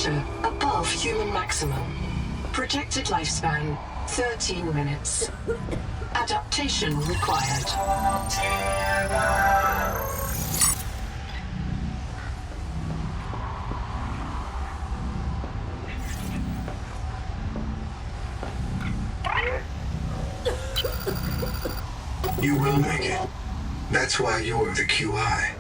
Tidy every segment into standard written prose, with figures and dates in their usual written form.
temperature above human maximum. Projected lifespan 13 minutes. Adaptation required. You will make it. That's why you're the QI.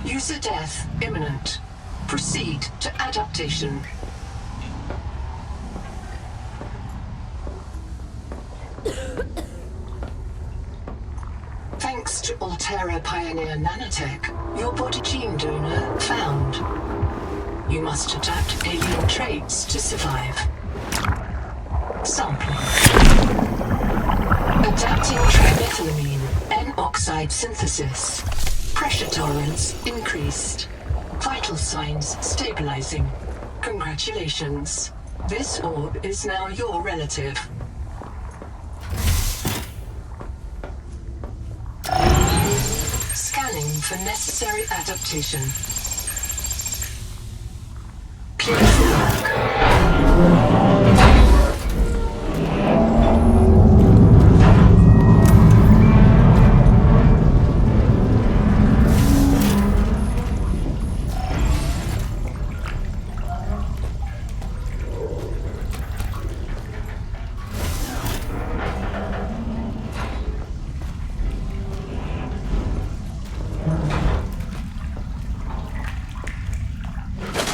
User death imminent. Proceed to adaptation. Thanks to Altera Pioneer Nanotech, your body gene donor found. You must adapt alien traits to survive. Sampling. Adapting trimethylamine N-oxide synthesis. Pressure tolerance increased. Vital signs stabilizing. Congratulations. This orb is now your relative. Scanning for necessary adaptation. Clear for work.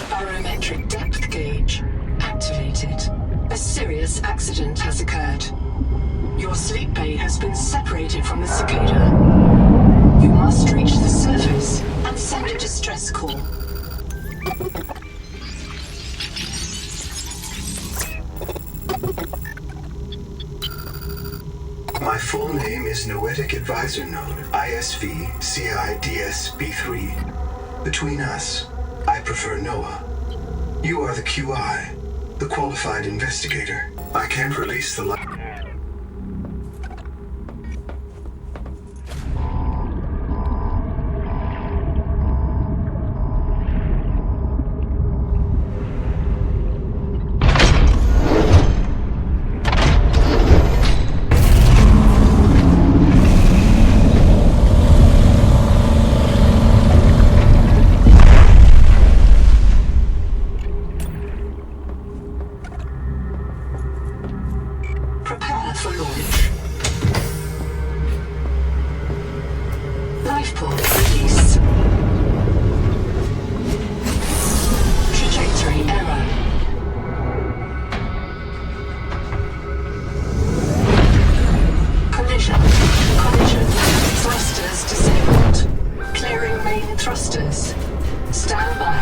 Barometric depth gauge activated. A serious accident has occurred. Your sleep bay has been separated from the cicada. You must reach the surface and send a distress call. My full name is Noetic Advisor Node, ISV CIDS-B3. Between us, I prefer Noah. You are the QI, the qualified investigator. I can't release the light. Prepare for launch. Lifepod release. Trajectory error. Collision. Thrusters disabled. Clearing main thrusters. Stand by.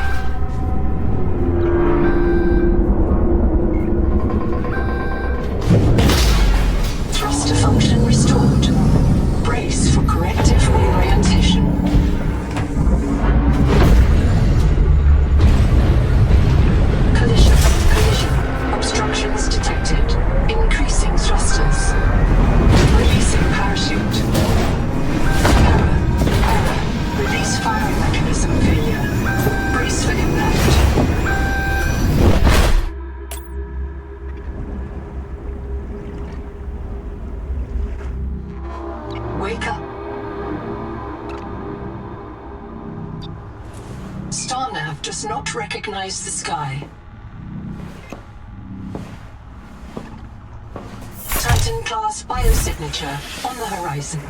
Thruster function restored. Brace for corrective reorientation. Collision. Obstructions detected. Increasing thrusters. Releasing parachute. Error. Release firing mechanism failure. Brace for impact. Wake up. StarNav does not recognize the sky. Titan-class biosignature on the horizon.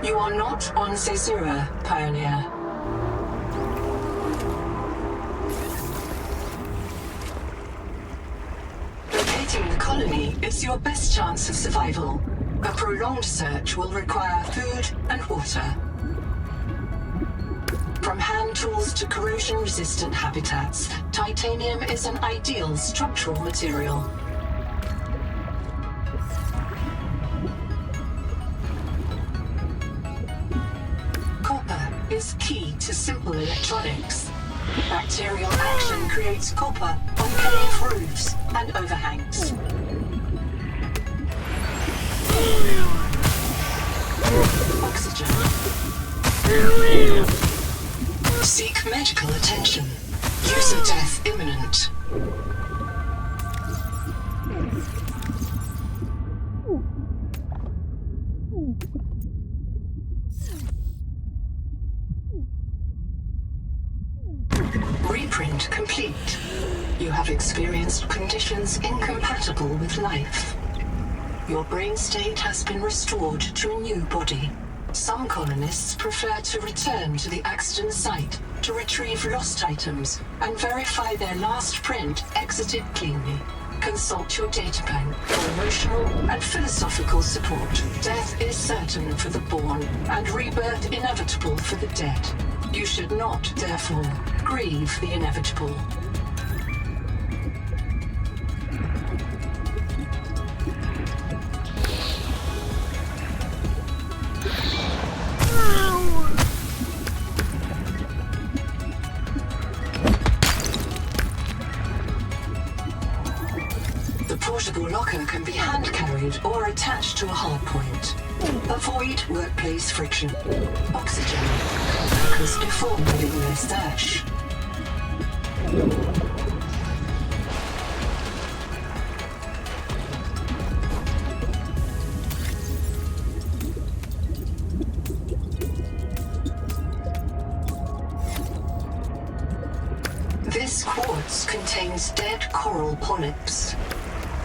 You are not on Caesura, Pioneer. Locating the colony is your best chance of survival. A prolonged search will require food and water. From hand tools to corrosion-resistant habitats, titanium is an ideal structural material. Copper is key to simple electronics. Bacterial action creates copper on cave roofs and overhangs. Oxygen. Seek medical attention. User death imminent. Reprint complete. You have experienced conditions incompatible with life. Your brain state has been restored to a new body. Some colonists prefer to return to the accident site to retrieve lost items and verify their last print exited cleanly. Consult your databank for emotional and philosophical support. Death is certain for the born and rebirth inevitable for the dead. You should not, therefore, grieve the inevitable. The portable locker can be hand-carried or attached to a hardpoint. Avoid workplace friction. Oxygen. Focus before moving their stash. This quartz contains dead coral polyps.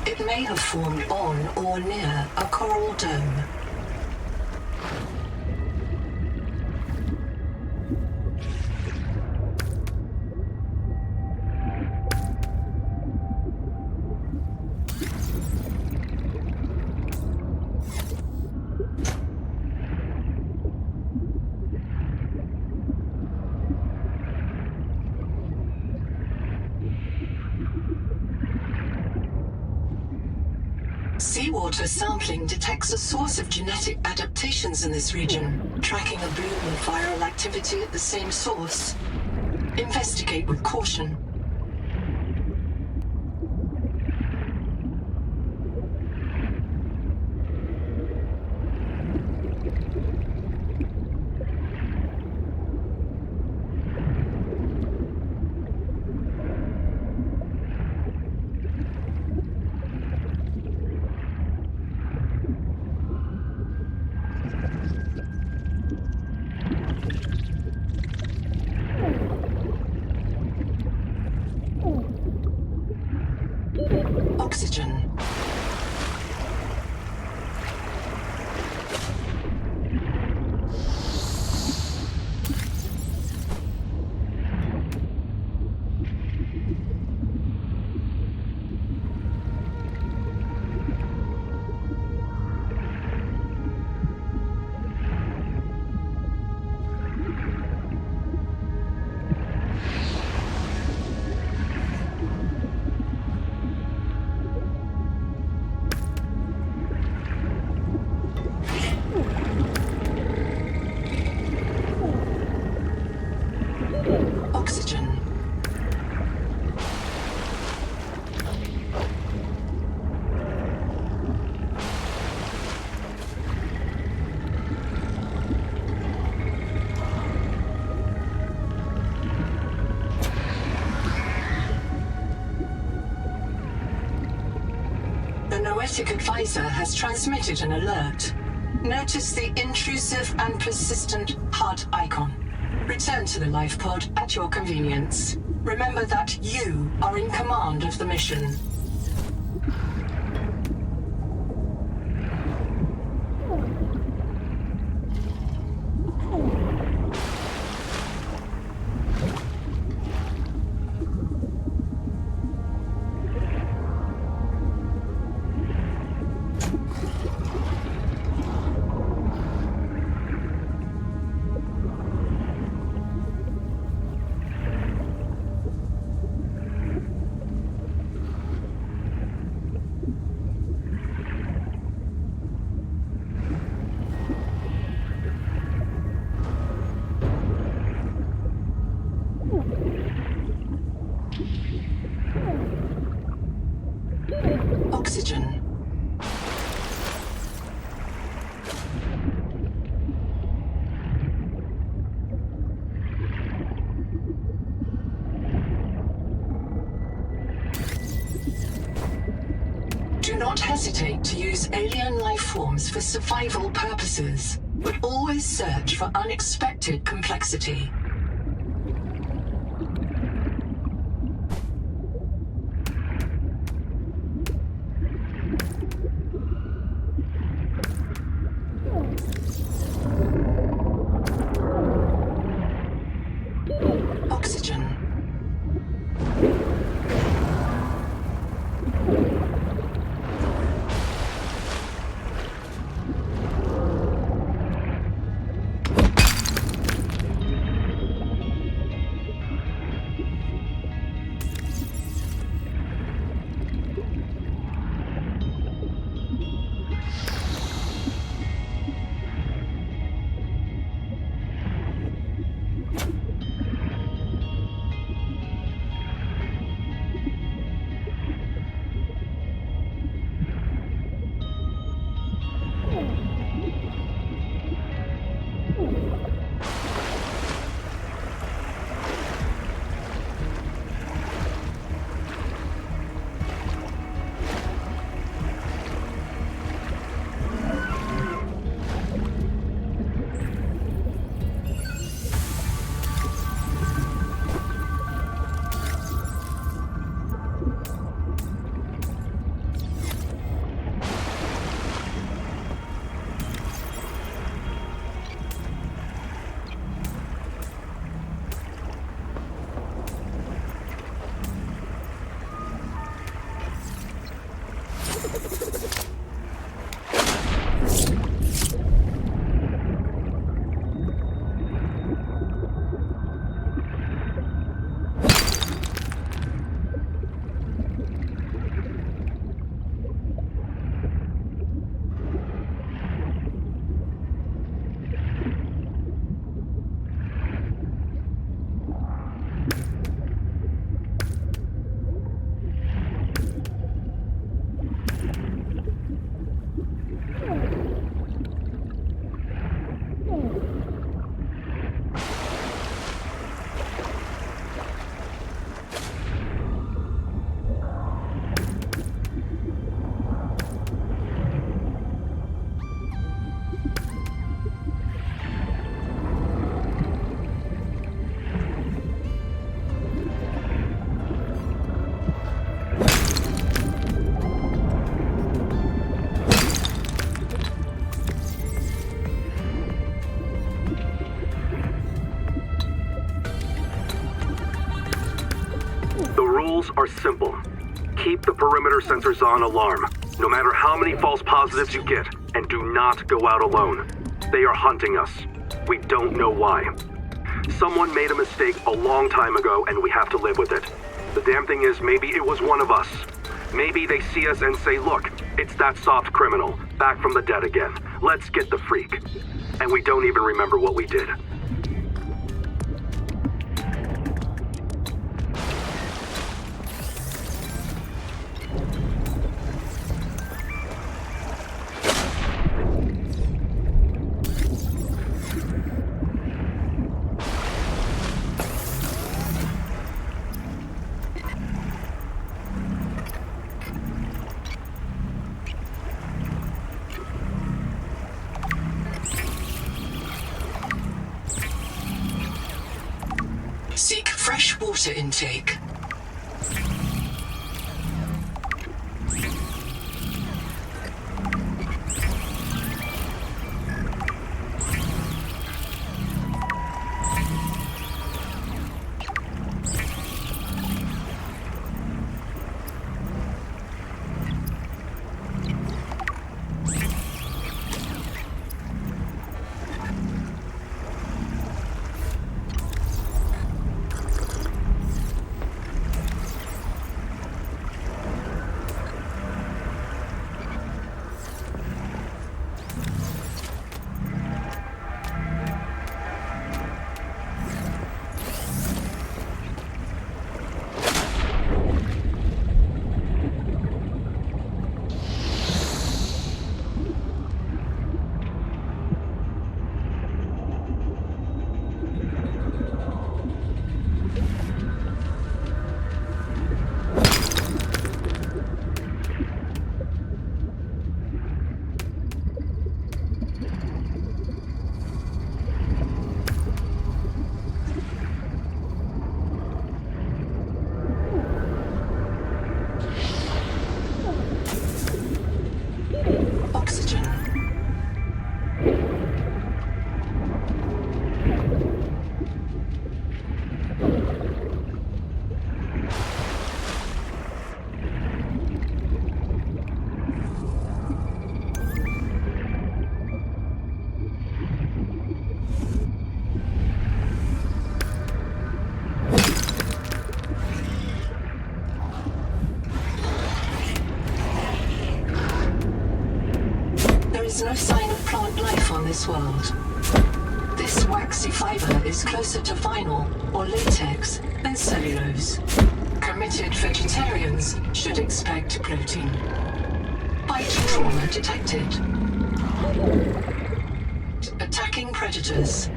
It may have formed on or near a coral dome. Seawater sampling detects a source of genetic adaptations in this region, tracking a bloom of viral activity at the same source. Investigate with caution. Oxygen. Oxygen. The Noetic Advisor has transmitted an alert. Notice the intrusive and persistent HUD icon. Return to the life pod at your convenience. Remember that you are in command of the mission. Oxygen. hesitate to use alien life forms for survival purposes, but always search for unexpected complexity. Oxygen. Rules are simple. Keep the perimeter sensors on alarm, no matter how many false positives you get, and do not go out alone. They are hunting us. We don't know why. Someone made a mistake a long time ago, and we have to live with it. The damn thing is, maybe it was one of us. Maybe they see us and say, look, it's that soft criminal, back from the dead again. Let's get the freak. And we don't even remember what we did. Seek fresh water intake. no sign of plant life on this world. This waxy fiber is closer to vinyl or latex than cellulose. Committed vegetarians should expect bloating. Bite trauma detected. Attacking predators.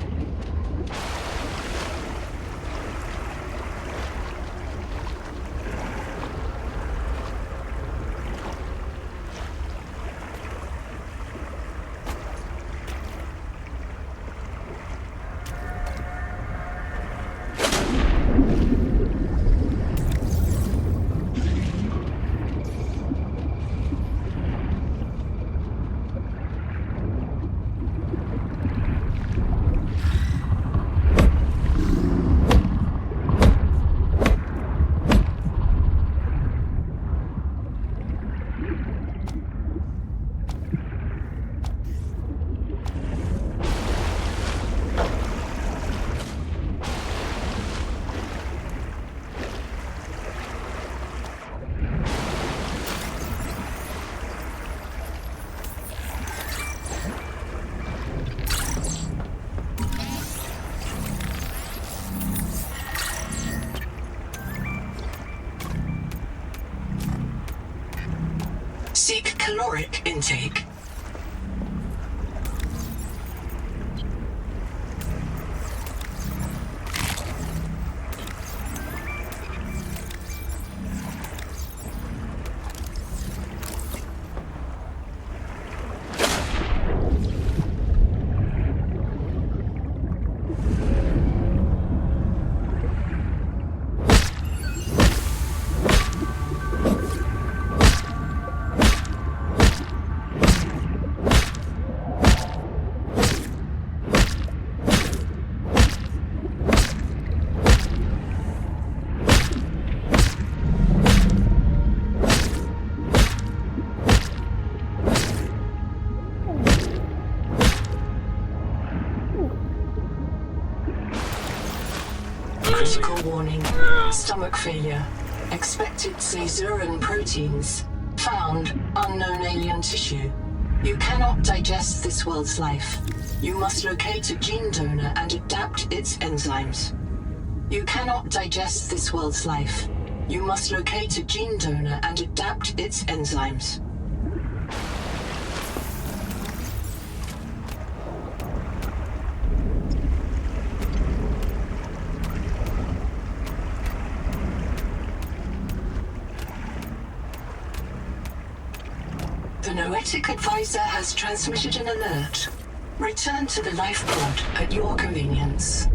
Seek caloric intake. Critical warning. Stomach failure. Expected caesarean proteins. Found unknown alien tissue. You cannot digest this world's life. You must locate a gene donor and adapt its enzymes. You cannot digest this world's life. You must locate a gene donor and adapt its enzymes. The Noetic Advisor has transmitted an alert. Return to the life pod at your convenience.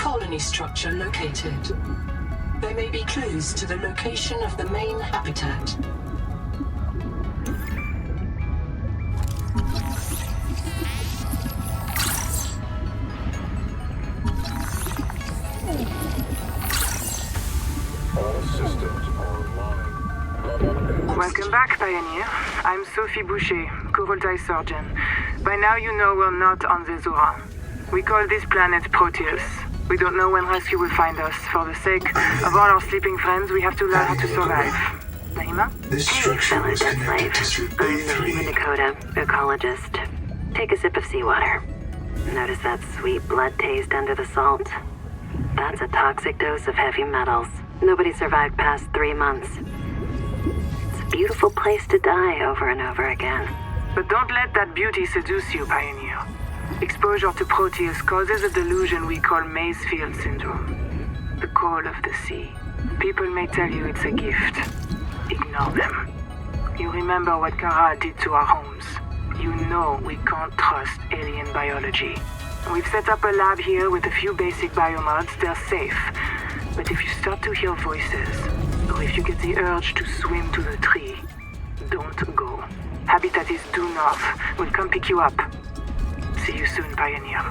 colony structure located. There may be clues to the location of the main habitat. All systems online. Welcome back, Pioneer. I'm Sophie Boucher, Kurultai surgeon. By now you know we're not on the Zora. We call this planet Proteus. We don't know when rescue will find us. For the sake of all our sleeping friends, we have to learn how to survive. Naima? This structure was connected to Suite Bay 3. I'm Dakota, ecologist. Take a sip of seawater. Notice that sweet blood taste under the salt? That's a toxic dose of heavy metals. Nobody survived past 3 months. It's a beautiful place to die over and over again. But don't let that beauty seduce you, Pioneer. Exposure to Proteus causes a delusion we call Maysfield syndrome. The call of the sea. People may tell you it's a gift. Ignore them. You remember what Kara did to our homes. You know we can't trust alien biology. We've set up a lab here with a few basic biomods. They're safe. But if you start to hear voices, or if you get the urge to swim to the tree, don't go. Habitat is due north. We'll come pick you up. See you soon, Pioneer.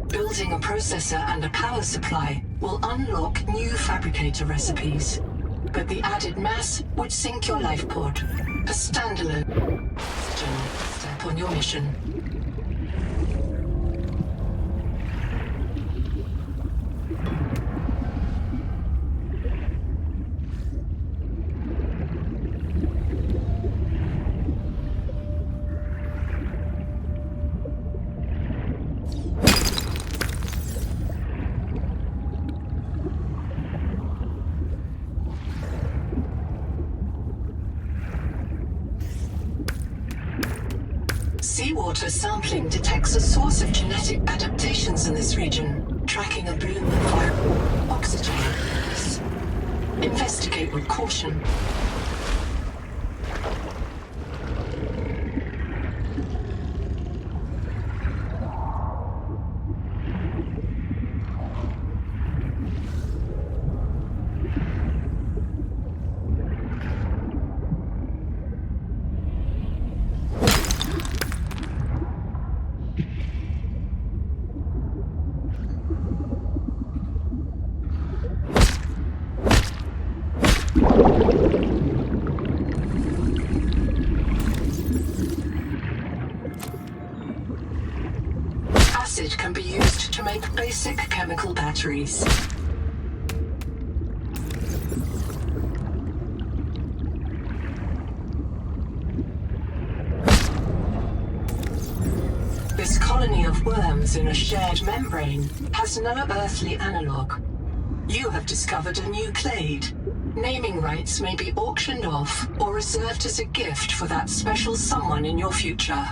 Building a processor and a power supply will unlock new fabricator recipes. But the added mass would sink your life pod. A standalone step on your mission. Seawater sampling detects a source of genetic adaptations in this region, tracking a bloom of viral oxygen. Investigate with caution. Acid can be used to make basic chemical batteries. This colony of worms in a shared membrane has no earthly analog. You have discovered a new clade. Naming rights may be auctioned off or reserved as a gift for that special someone in your future.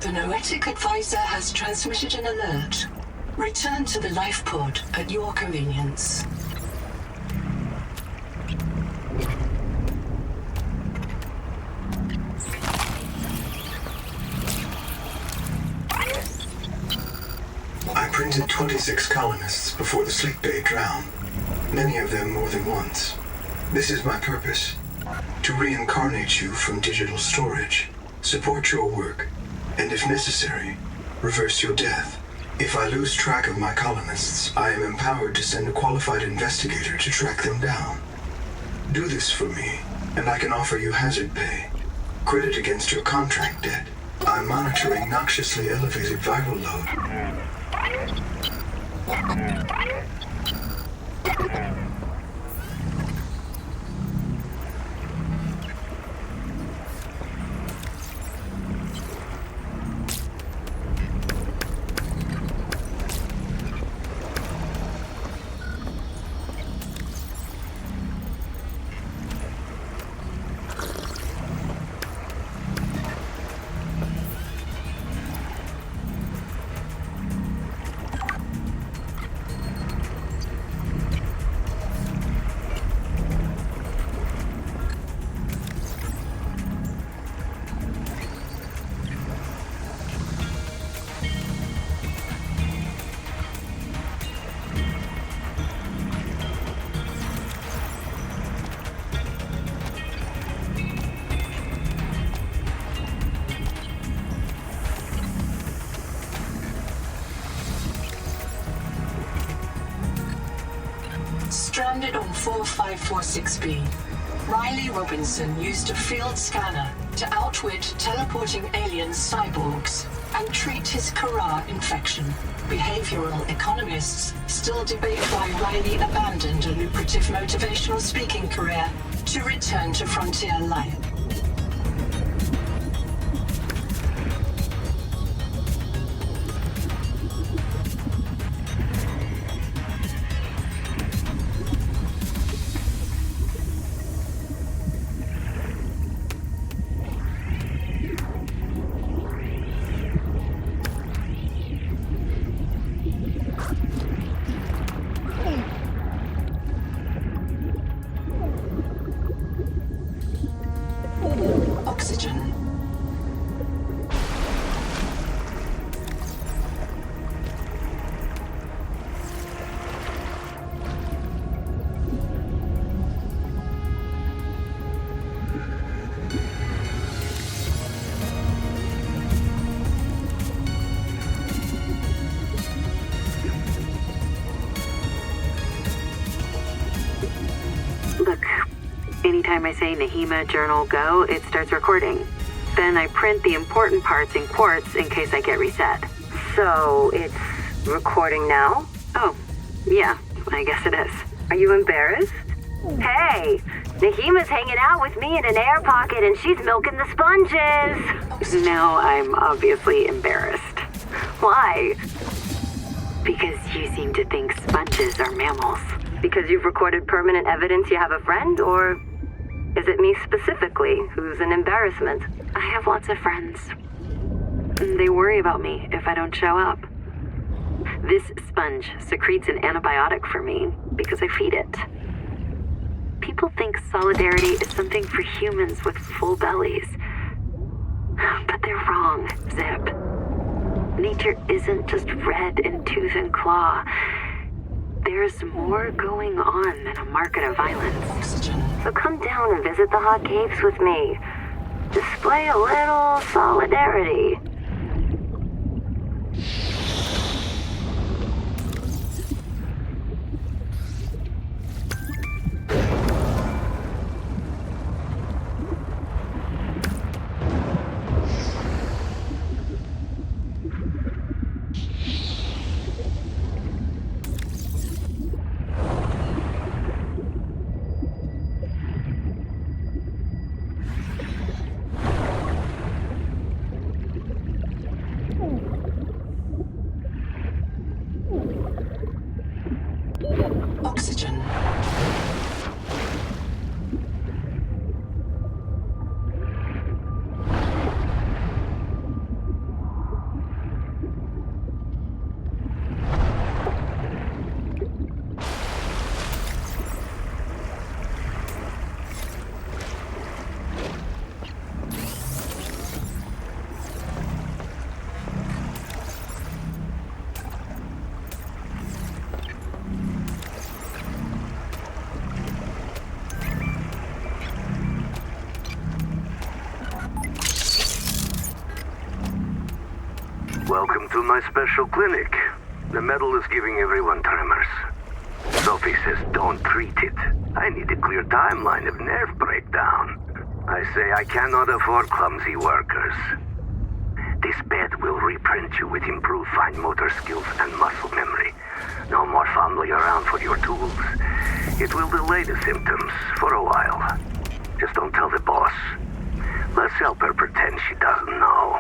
The Noetic Advisor has transmitted an alert. Return to the life pod at your convenience. I printed 26 colonists before the sleep bay drowned, many of them more than once. This is my purpose: to reincarnate you from digital storage, support your work, and if necessary, reverse your death. If I lose track of my colonists, I am empowered to send a qualified investigator to track them down. Do this for me, and I can offer you hazard pay. Credit against your contract debt. I'm monitoring noxiously elevated viral load. Stranded on 4546B, Riley Robinson used a field scanner to outwit teleporting alien cyborgs and treat his Kara infection. Behavioral economists still debate why Riley abandoned a lucrative motivational speaking career to return to frontier life. Oxygen. Look, anytime I say Nahima Journal Go, it starts recording. Then I print the important parts in quartz in case I get reset. So, it's recording now? Oh, yeah, I guess it is. Are you embarrassed? Hey, Nahima's hanging out with me in an air pocket and she's milking the sponges. Now I'm obviously embarrassed. Why? Because you seem to think sponges are mammals. Because you've recorded permanent evidence you have a friend, or is it me specifically who's an embarrassment? I have lots of friends. They worry about me if I don't show up. This sponge secretes an antibiotic for me because I feed it. People think solidarity is something for humans with full bellies. But they're wrong, Zip. Nature isn't just red in tooth and claw. There's more going on than a market of violence. So come down and visit the hot caves with me. Display a little solidarity. Welcome to my special clinic. The metal is giving everyone tremors. Sophie says don't treat it. I need a clear timeline of nerve breakdown. I say I cannot afford clumsy workers. This bed will reprint you with improved fine motor skills and muscle memory. No more fumbling around for your tools. It will delay the symptoms for a while. Just don't tell the boss. Let's help her pretend she doesn't know.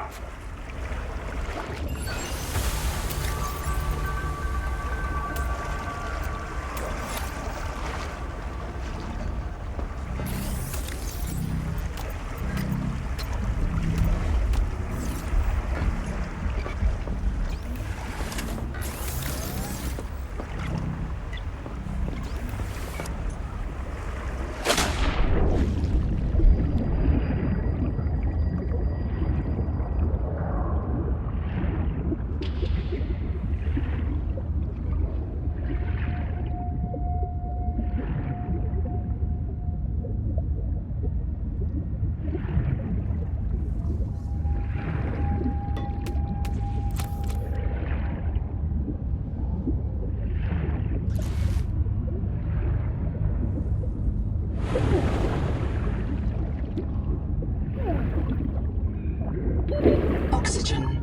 Oxygen.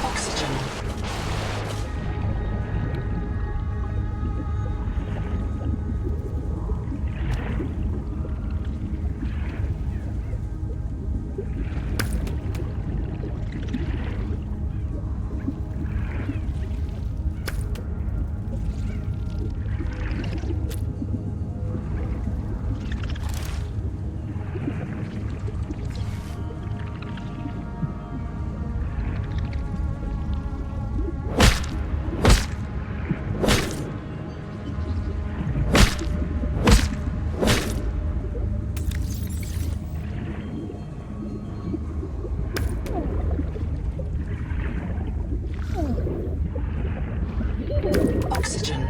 Oxygen. Oxygen.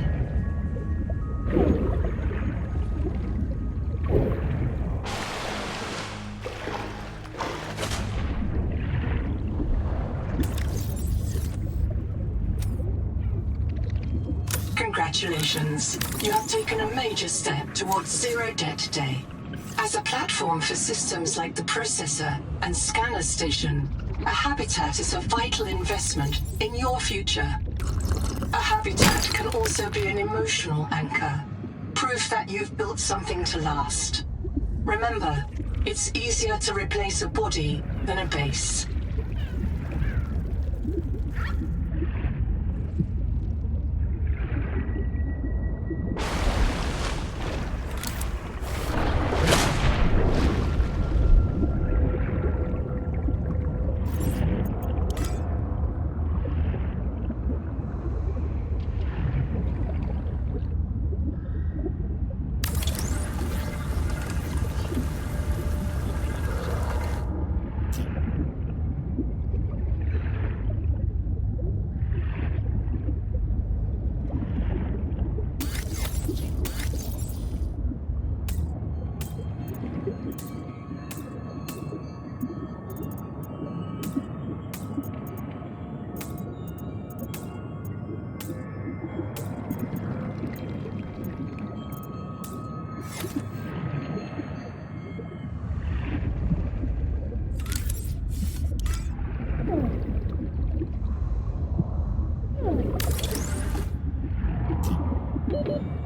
Congratulations. You have taken a major step towards zero debt day. As a platform for systems like the processor and scanner station, a habitat is a vital investment in your future. A habitat can also be an emotional anchor, proof that you've built something to last. Remember, it's easier to replace a body than a base.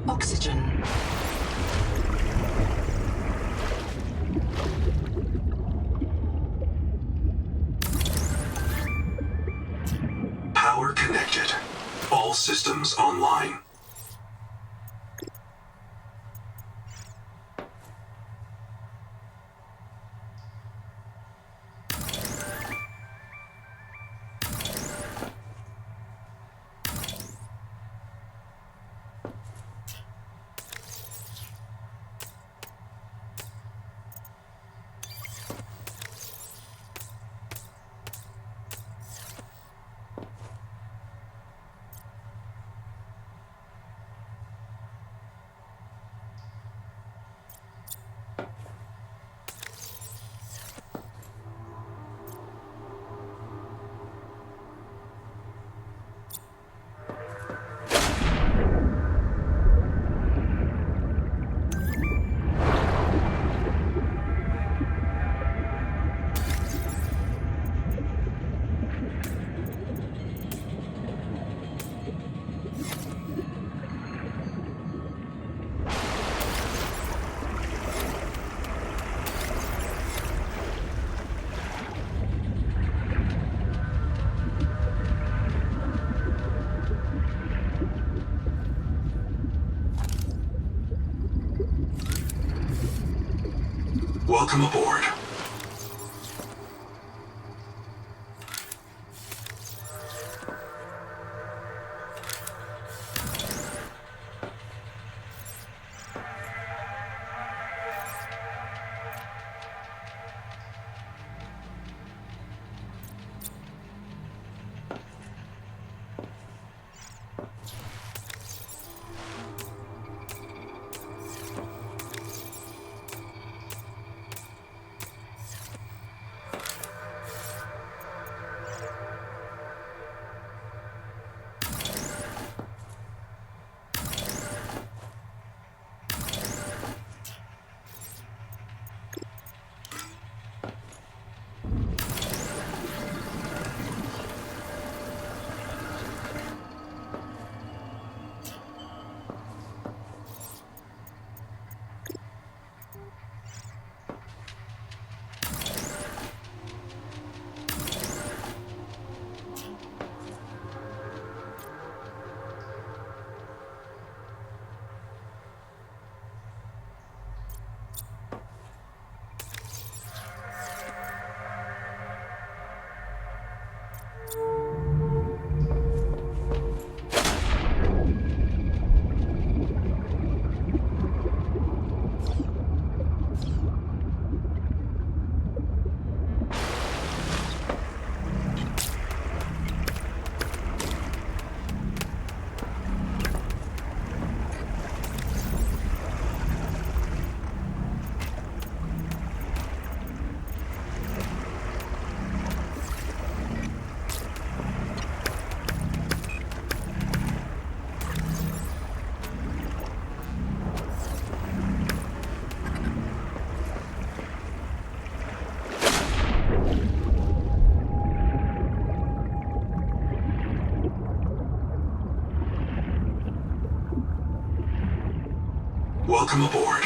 Oxygen. systems online. Welcome aboard. Welcome aboard.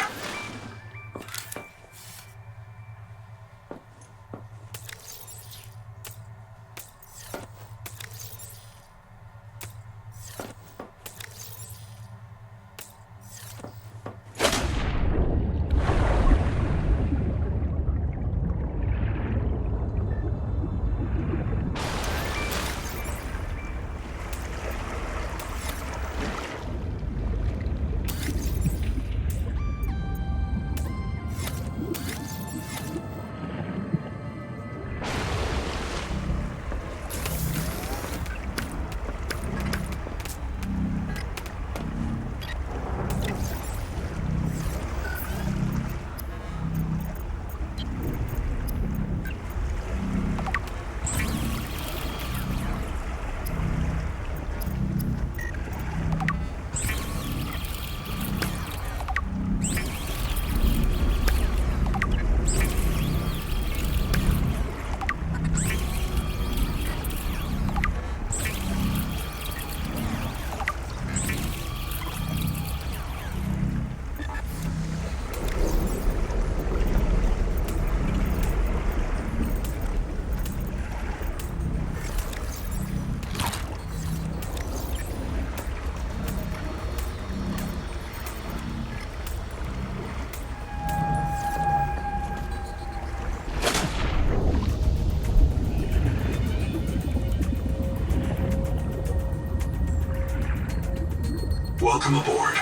Welcome aboard.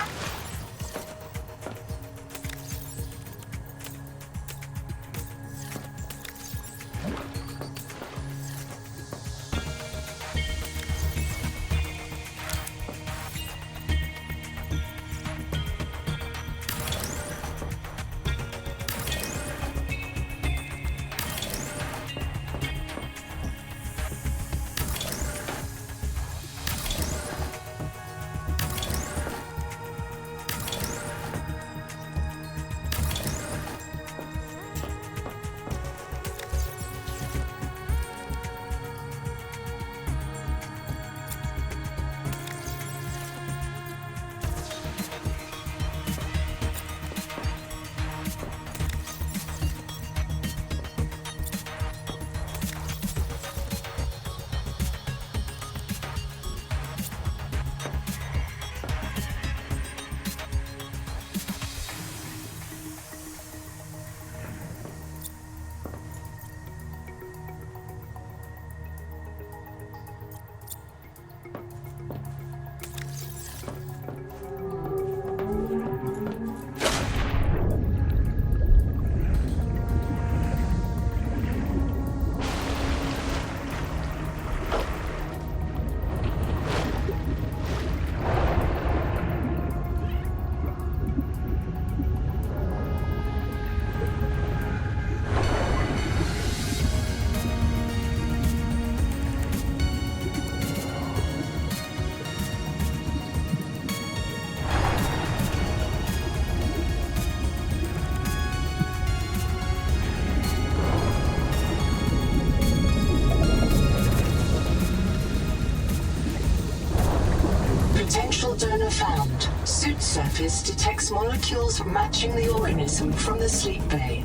Potential donor found. Suit surface detects molecules matching the organism from the sleep bay.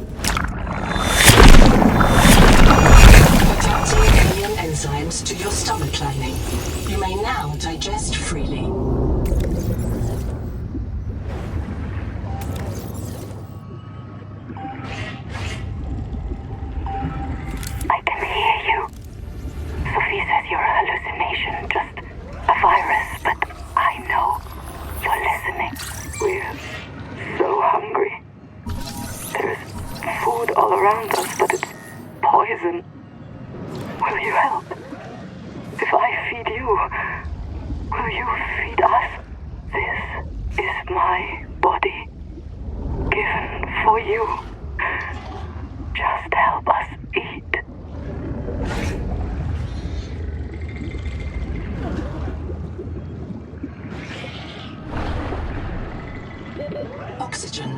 Adapting alien enzymes to your stomach lining. You may now digest freely. I can hear you. Sophie says you're a hallucination, just a virus, but I know you're listening. We're so hungry. There's food all around us, but it's poison. Will you help? If I feed you, will you feed us? This is my body, given for you. Just help us eat. Oxygen.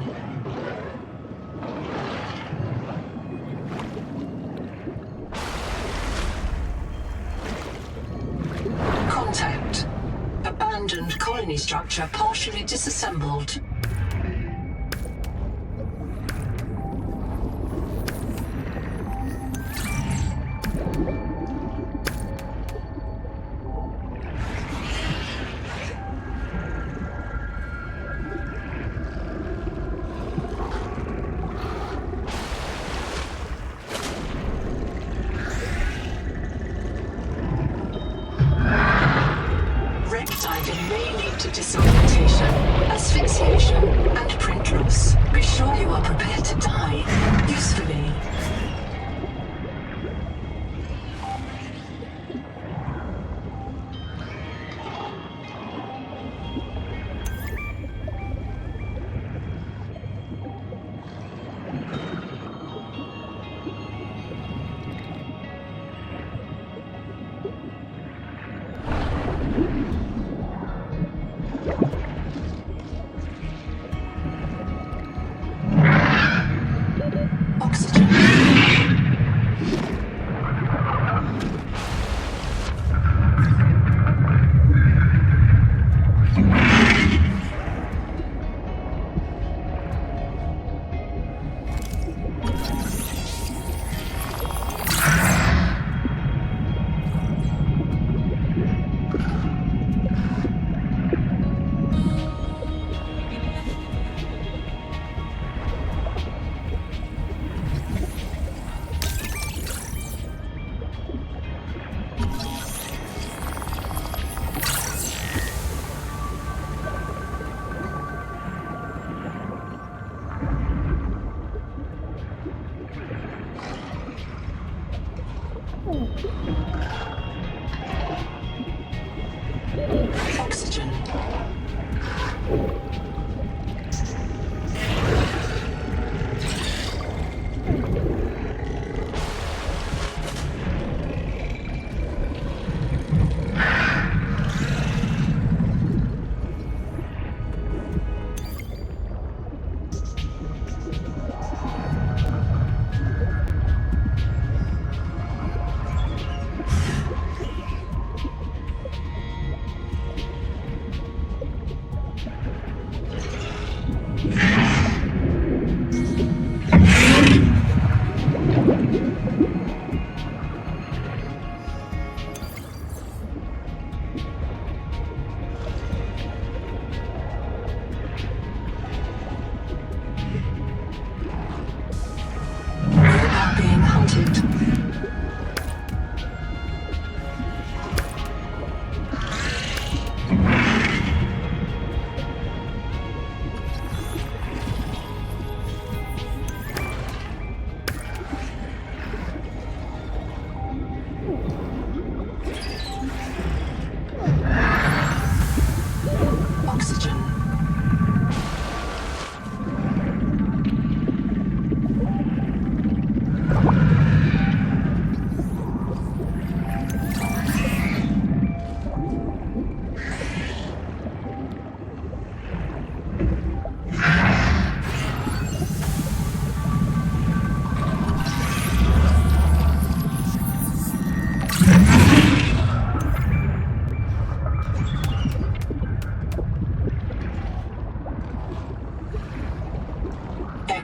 Contact. Abandoned colony structure partially disassembled. Wreck diving may lead to disorientation, asphyxiation,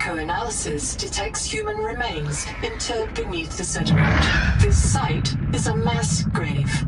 echoanalysis detects human remains interred beneath the sediment. This site is a mass grave.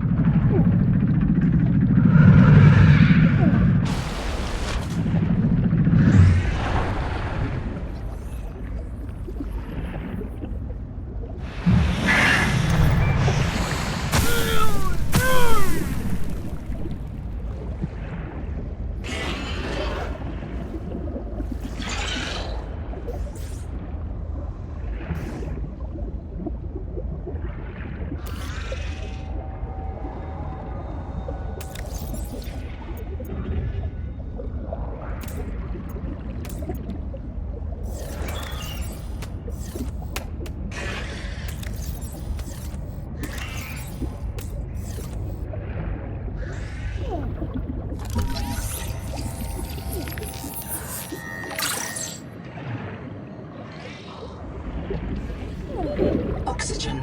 Oxygen.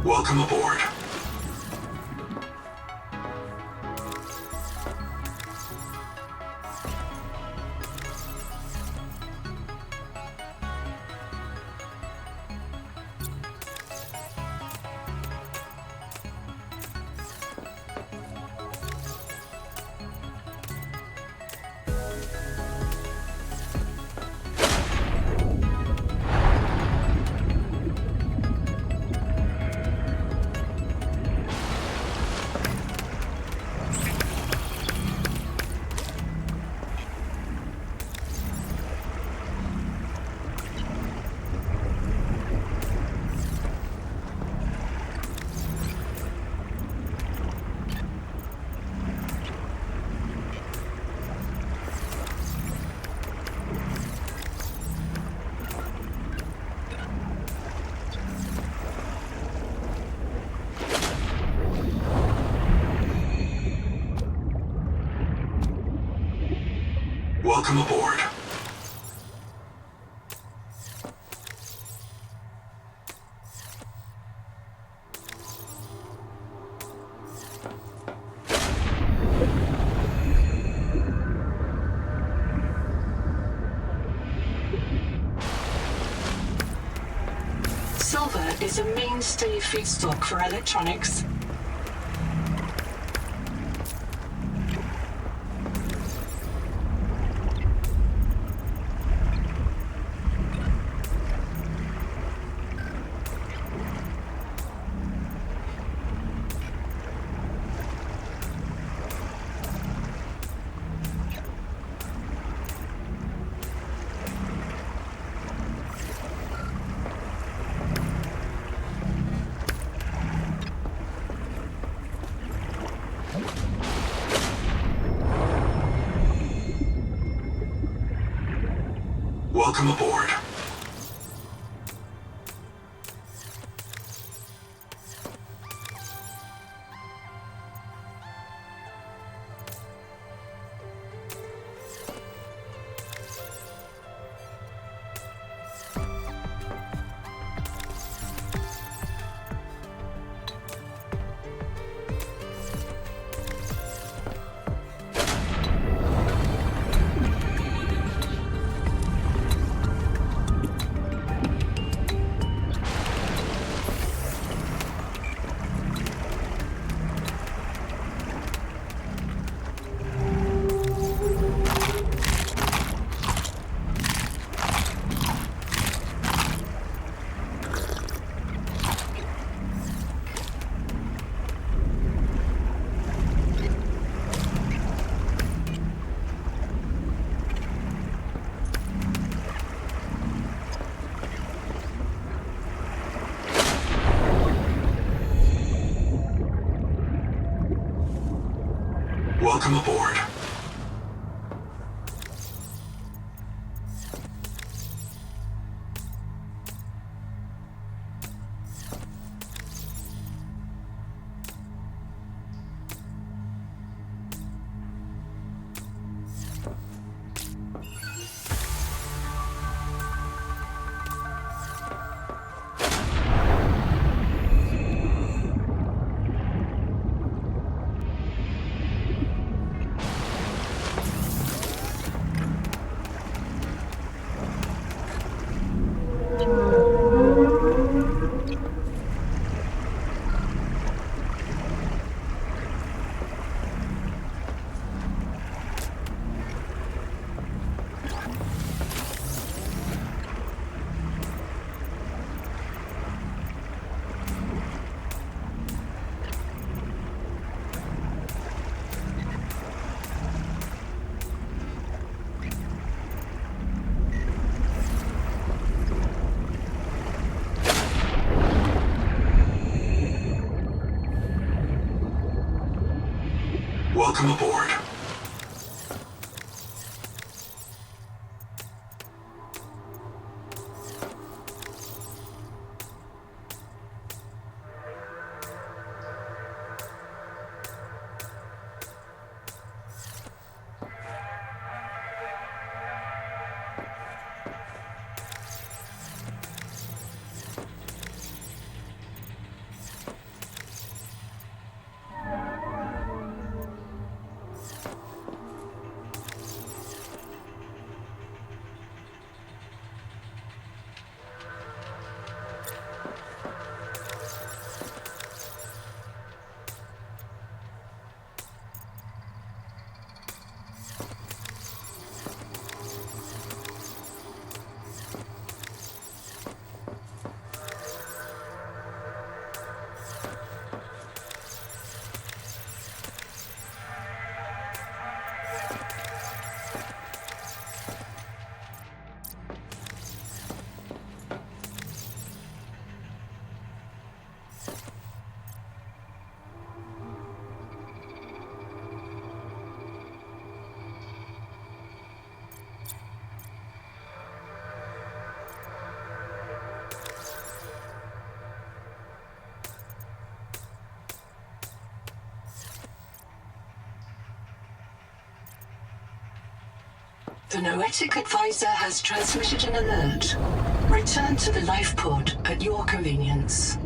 Welcome aboard. Welcome aboard. Silver is a mainstay feedstock for electronics. Welcome aboard. Welcome aboard. Welcome aboard. The Noetic Advisor has transmitted an alert. Return to the life pod at your convenience.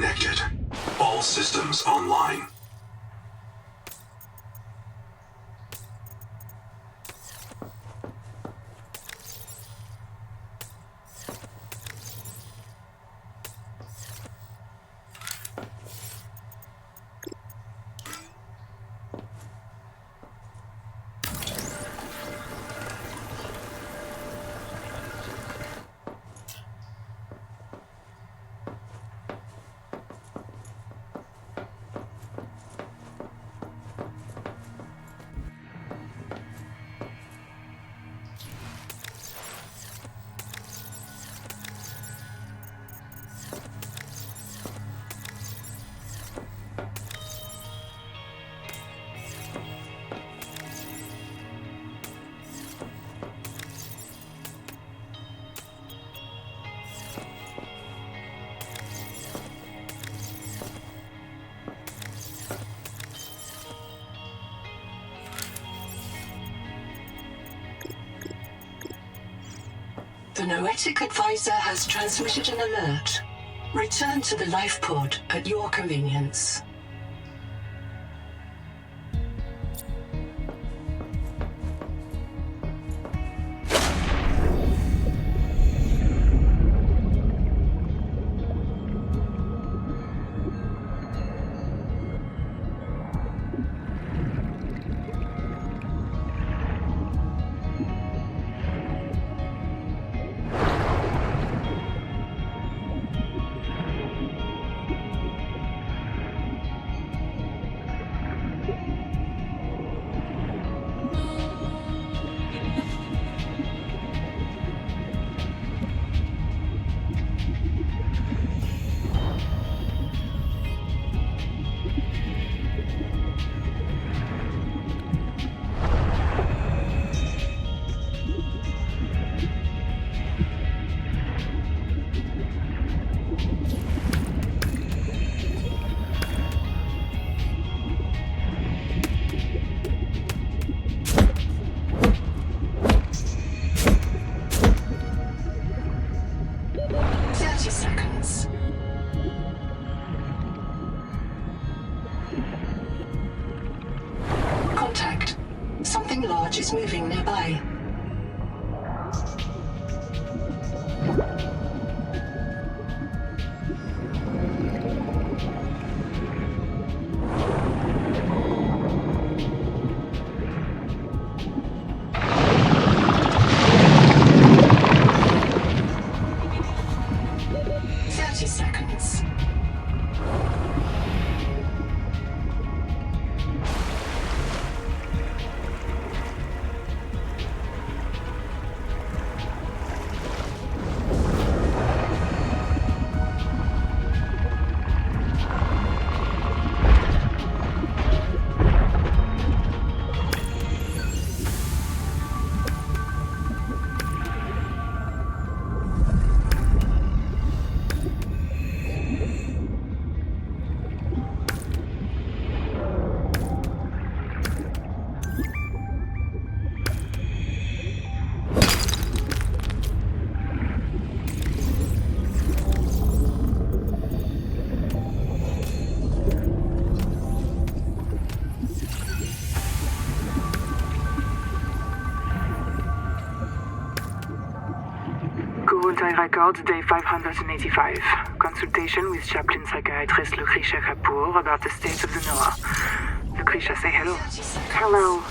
connected. All systems online. The Noetic Advisor has transmitted an alert. Return to the life pod at your convenience. Something large is moving nearby. Records, day 585. Consultation with chaplain psychiatrist Lucretia Kapoor about the state of the NOAA. Lucretia, say hello. Hello.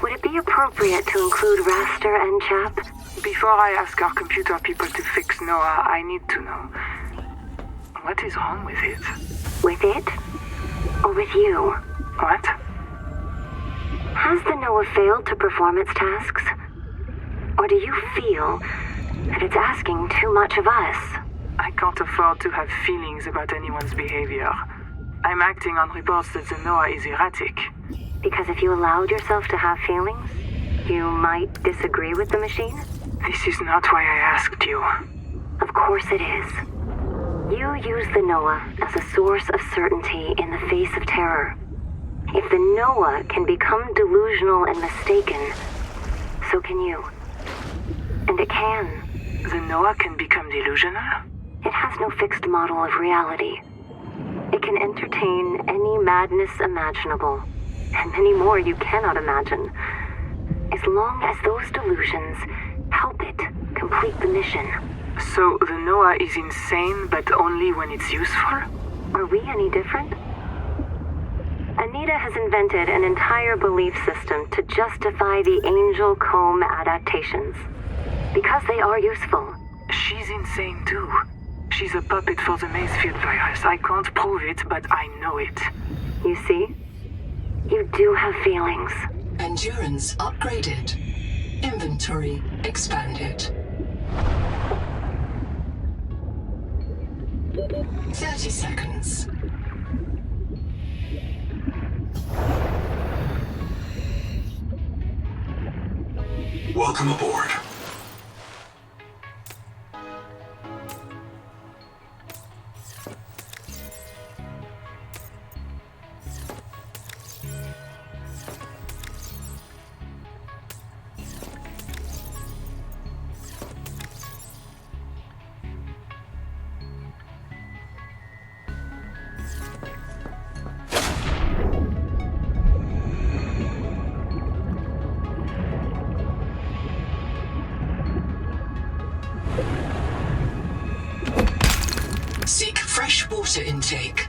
Would it be appropriate to include Raster and Chap? Before I ask our computer people to fix NOAA, I need to know. What is wrong with it? With it? Or with you? What? Has the NOAA failed to perform its tasks? Or do you feel that it's asking too much of us? I can't afford to have feelings about anyone's behavior. I'm acting on reports that the NOAA is erratic. Because if you allowed yourself to have feelings, you might disagree with the machine? This is not why I asked you. Of course it is. You use the NOAA as a source of certainty in the face of terror. If the NOAA can become delusional and mistaken, so can you. And it can. The NOAA can become delusional? It has no fixed model of reality. It can entertain any madness imaginable, and many more you cannot imagine, as long as those delusions help it complete the mission. So the Noah is insane, but only when it's useful? Are we any different? Anita has invented an entire belief system to justify the Angel Comb adaptations. Because they are useful. She's insane too. She's a puppet for the Macefield virus. I can't prove it, but I know it. You see? You do have feelings. Endurance upgraded. Inventory expanded. 30 seconds. Welcome aboard. Seek fresh water intake.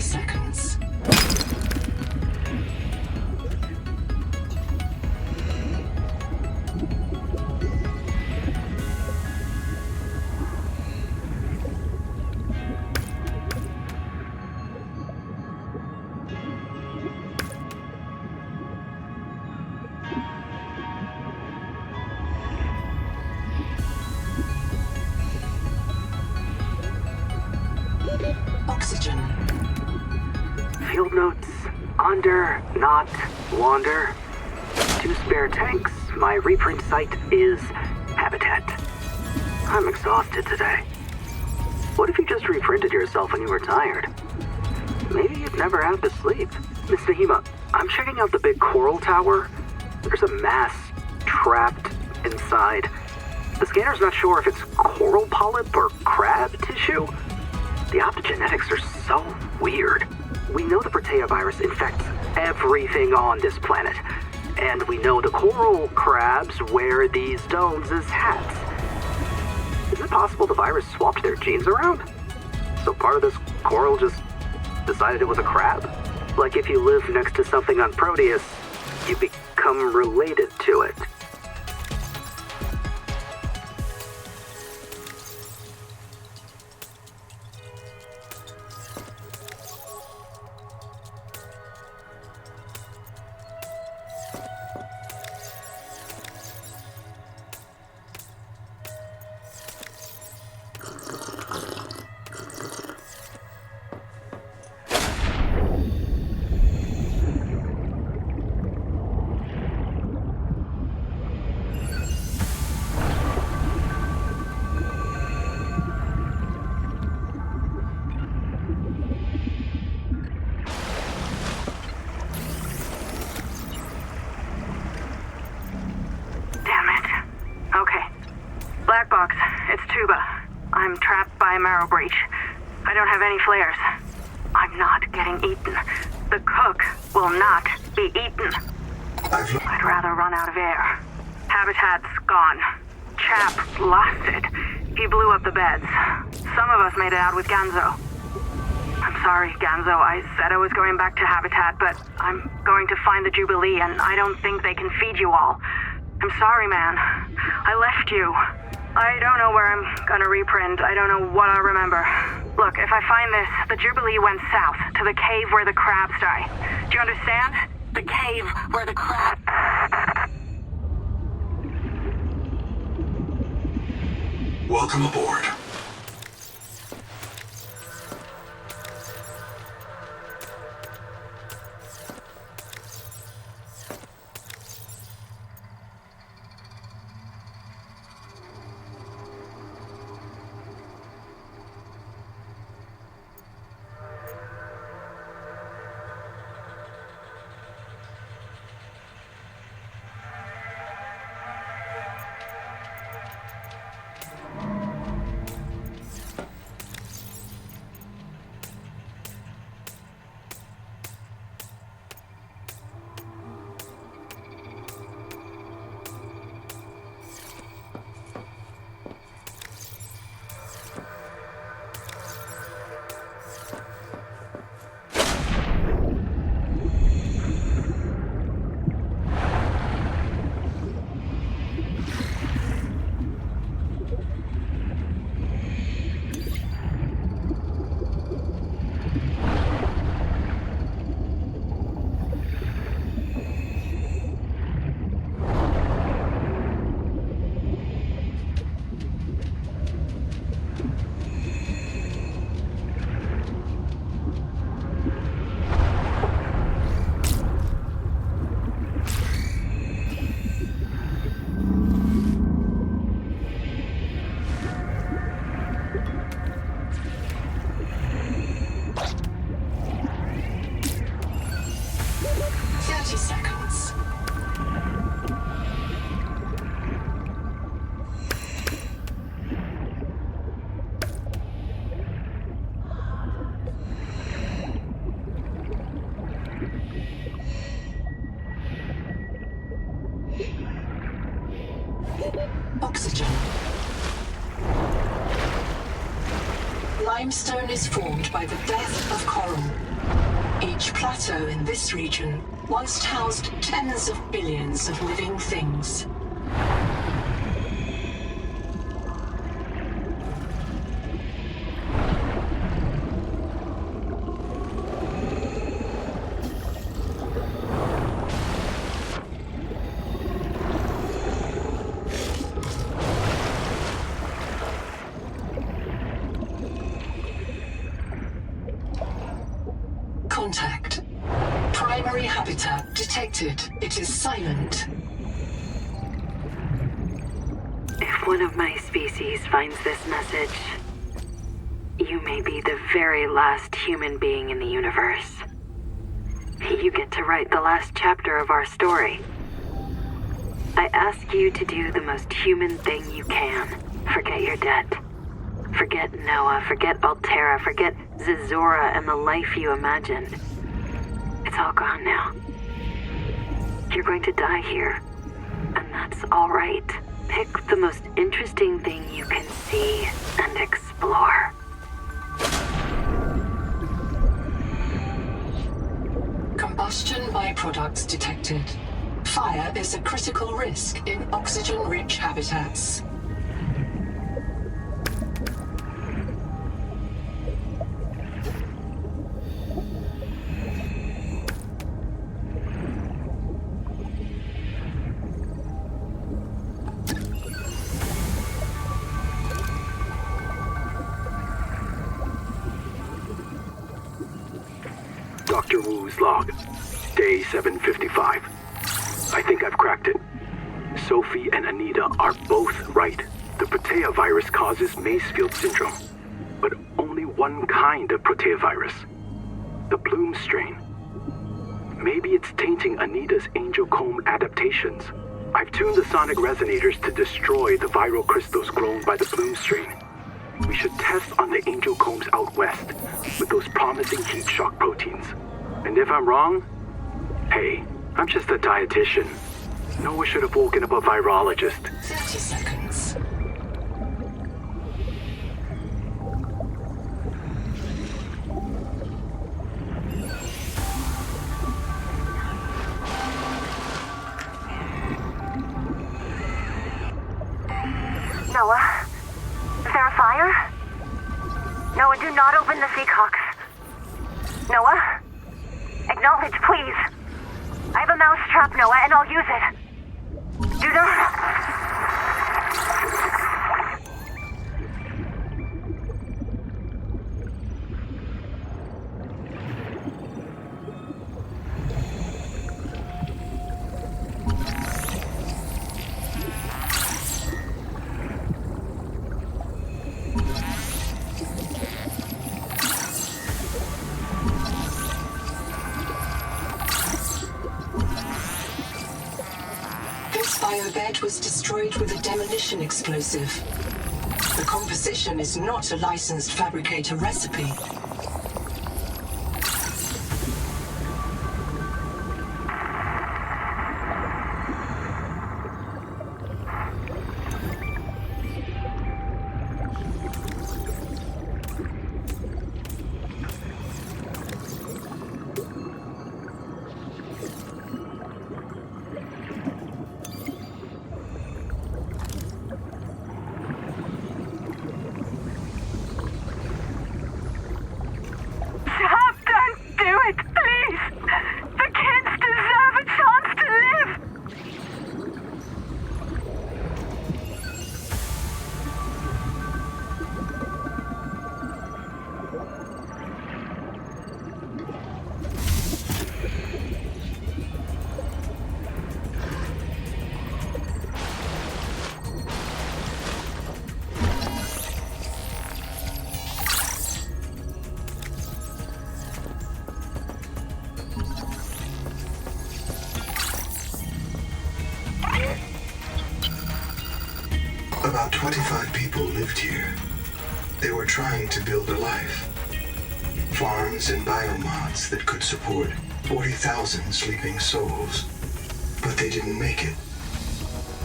Seconds. Oxygen. Field notes, under, not, wander. 2 spare tanks, my reprint site is habitat. I'm exhausted today. What if you just reprinted yourself when you were tired? Maybe you'd never have to sleep. Miss Nahima, I'm checking out the big coral tower. There's a mass trapped inside. The scanner's not sure if it's coral polyp or crab tissue. The optogenetics are so weird. We know the Protea virus infects everything on this planet. And we know the coral crabs wear these domes as hats. Is it possible the virus swapped their genes around? So part of this coral just decided it was a crab? Like if you live next to something on Proteus, you become related to it. I'm trapped by a marrow breach. I don't have any flares. I'm not getting eaten. The cook will not be eaten. I'd rather run out of air. Habitat's gone. Chap lost it. He blew up the beds. Some of us made it out with Ganzo. I'm sorry, Ganzo. I said I was going back to Habitat, but I'm going to find the Jubilee, and I don't think they can feed you all. I'm sorry, man. I left you. I don't know where I'm gonna reprint. I don't know what I'll remember. Look, if I find this, the Jubilee went south, to the cave where the crabs die. Do you understand? The cave where the crabs... Welcome aboard. Oxygen. Limestone is formed by the death of coral. Each plateau in this region once housed tens of billions of living things. Contact. Primary habitat detected. It is silent. If one of my species finds this message, you may be the very last human being in the universe. You get to write the last chapter of our story. I ask you to do the most human thing you can. Forget your debt. Forget Noah, forget Altera, forget Zazora and the life you imagined. It's all gone now. You're going to die here, and that's all right. Pick the most interesting thing you can see and explore. Combustion byproducts detected. Fire is a critical risk in oxygen-rich habitats. Dr. Wu's log. Day 755. I think I've cracked it. Sophie and Anita are both right. The Protea virus causes Macefield syndrome. But only one kind of Protea virus. The Bloom strain. Maybe it's tainting Anita's angel comb adaptations. I've tuned the sonic resonators to destroy the viral crystals grown by the Bloom strain. We should test on the angel combs out west with those promising heat shock proteins. And if I'm wrong, hey, I'm just a dietitian. Noah should have woken up a virologist. 30 seconds. Noah? Is there a fire? Noah, do not open the Seacocks. Noah? Acknowledge, please. I have a mouse trap, Noah, and I'll use it. Do not... was destroyed with a demolition explosive. The composition is not a licensed fabricator recipe. About 25 people lived here. They were trying to build a life. Farms and biomods that could support 40,000 sleeping souls. But they didn't make it.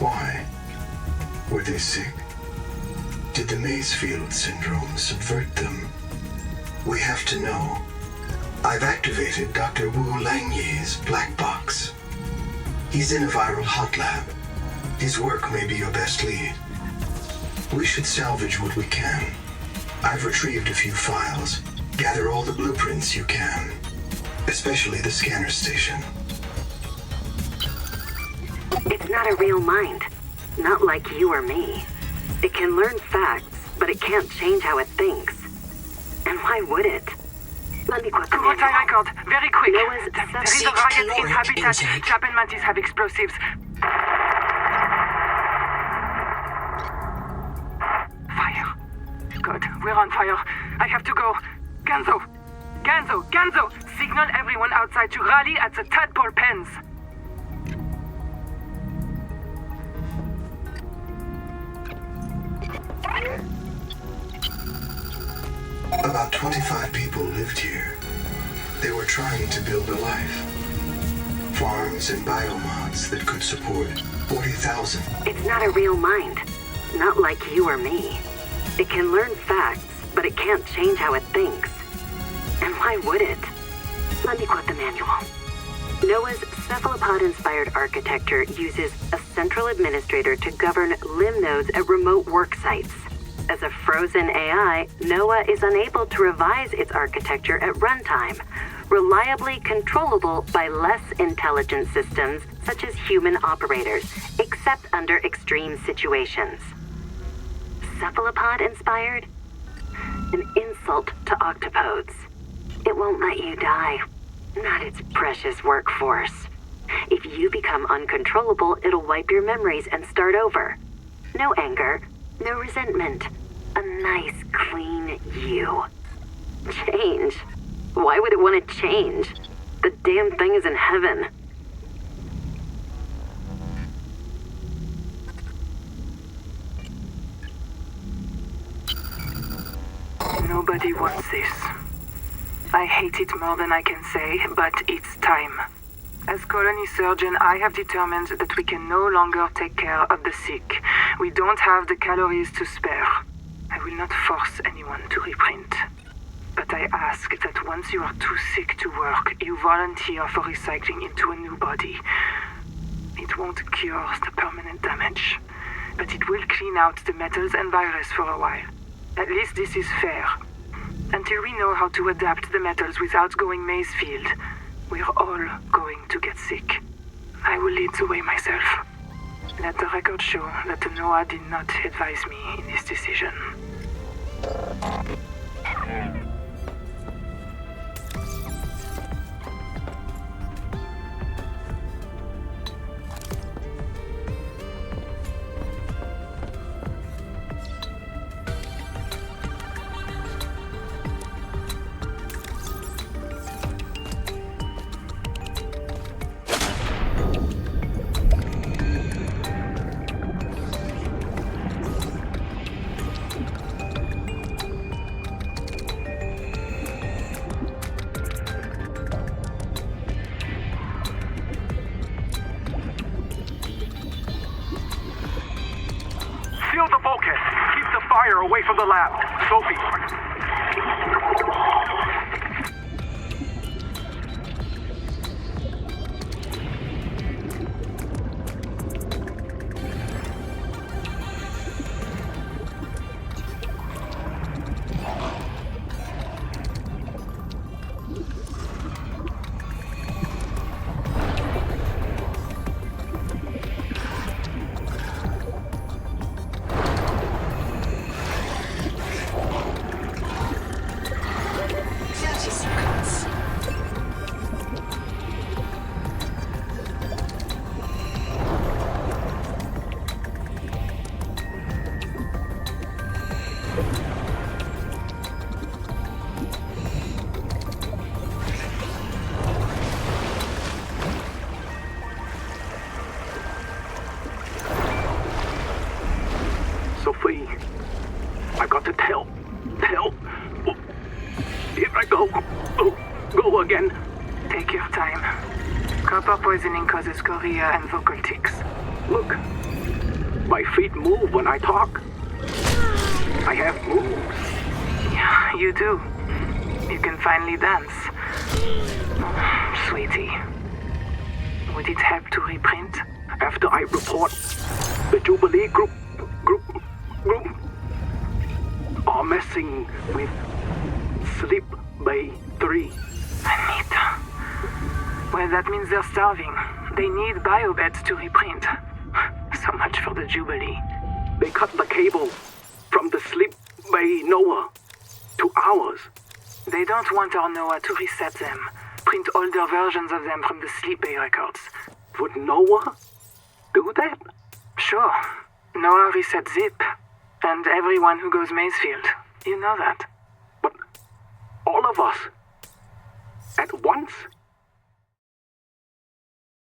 Why? Were they sick? Did the Maysfield syndrome subvert them? We have to know. I've activated Dr. Wu Langye's black box. He's in a viral hot lab. His work may be your best lead. We should salvage what we can. I've retrieved a few files. Gather all the blueprints you can. Especially the scanner station. It's not a real mind. Not like you or me. It can learn facts, but it can't change how it thinks. And why would it? Let me quote the What's manual. our record? Very quick. Noah's There is a riot in habitat. intake. Chap and Mantis have explosives. Fire. God, we're on fire. I have to go. Ganzo! Ganzo! Ganzo! Signal everyone outside to rally at the tadpole pens. About 25 people lived here. They were trying to build a life. Farms and biomods that could support 40,000. It's not a real mind. Not like you or me. It can learn facts, but it can't change how it thinks. And why would it? Let me quote the manual. Noah's cephalopod-inspired architecture uses a central administrator to govern limb nodes at remote work sites. As a frozen AI, Noah is unable to revise its architecture at runtime, reliably controllable by less intelligent systems such as human operators, except under extreme situations. Cephalopod-inspired? An insult to octopodes. It won't let you die. Not its precious workforce. If you become uncontrollable, it'll wipe your memories and start over. No anger, no resentment. A nice, clean you. Change? Why would it want to change? The damn thing is in heaven. Nobody wants this. I hate it more than I can say, but it's time. As colony surgeon, I have determined that we can no longer take care of the sick. We don't have the calories to spare. I will not force anyone to reprint. But I ask that once you are too sick to work, you volunteer for recycling into a new body. It won't cure the permanent damage, but it will clean out the metals and virus for a while. At least this is fair. Until we know how to adapt the metals without going Maysfield, we're all going to get sick. I will lead the way myself. Let the record show that Noah did not advise me in this decision. Follow the bulkhead. Keep the fire away from the lab. Sophie. Sophie, I've got to tell. Here I go. Go again. Take your time. Copper poisoning causes chorea and vocal tics. Look, my feet move when I talk. I have moves. Yeah, you do. You can finally dance. Sweetie, would it help to reprint? After I report, the Jubilee group are messing with Sleep Bay 3. Anita. Well, that means they're starving. They need biobeds to reprint. So much for the Jubilee. They cut the cable from the Sleep Bay Noah to ours. They don't want our Noah to reset them. Print older versions of them from the Sleep Bay records. Would Noah do that? Sure. Noah reset Zip. And everyone who goes Maysfield. You know that. But all of us at once?